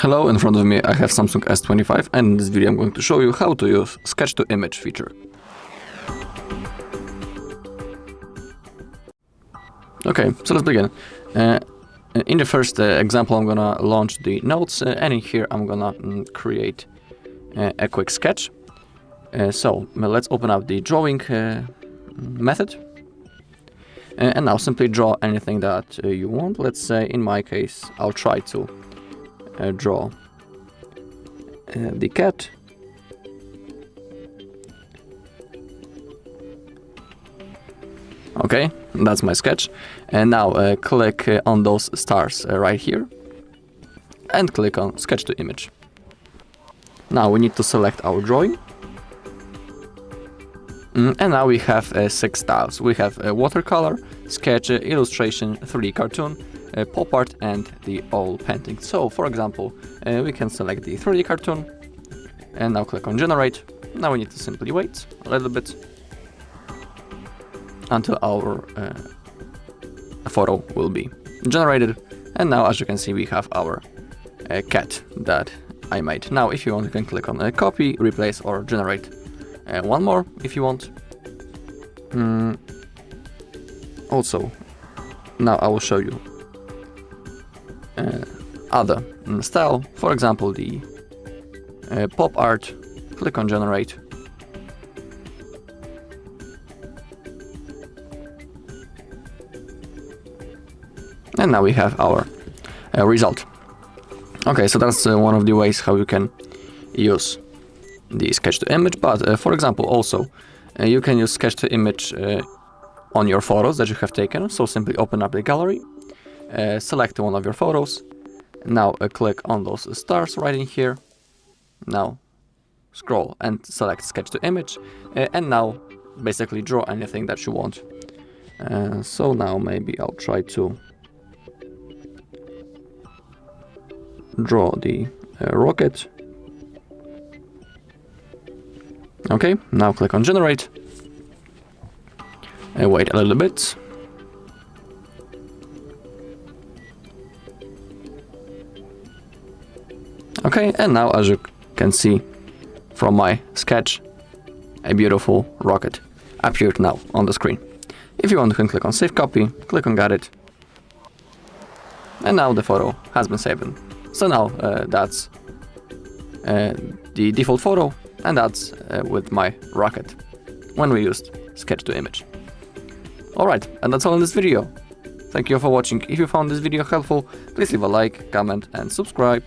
Hello, in front of me I have Samsung S25, and in this video I'm going to show you how to use Sketch to Image feature. Okay, so let's begin. In the first example I'm gonna launch the notes, and in here I'm gonna create a quick sketch. So let's open up the drawing method. And now simply draw anything that you want. Let's say in my case I'll try to draw the cat. Okay, that's my sketch. And now click on those stars right here and click on Sketch to Image. Now we need to select our drawing. And now we have 6 styles. We have watercolor, sketch, illustration, 3D cartoon, pop art, and the oil painting. So, for example, we can select the 3D cartoon, and now click on generate. Now we need to simply wait a little bit until our photo will be generated. And now, as you can see, we have our cat that I made. Now, if you want, you can click on copy, replace, or generate one more if you want. Also, now I will show you other style. For example, the pop art. Click on generate. And now we have our result. Okay, so that's one of the ways how you can use the Sketch to Image, but for example also you can use Sketch to Image on your photos that you have taken. So simply open up the gallery, select one of your photos, now click on those stars right in here, now scroll and select Sketch to Image, and now basically draw anything that you want. So now maybe I'll try to draw the rocket. Okay, now click on generate. Wait a little bit. Okay, and now as you can see from my sketch, a beautiful rocket appeared now on the screen. If you want, you can click on save copy, click on get it, and now the photo has been saved. So now that's the default photo, and that's with my rocket when we used Sketch to Image. Alright, and that's all in this video. Thank you for watching. If you found this video helpful, please leave a like, comment, and subscribe.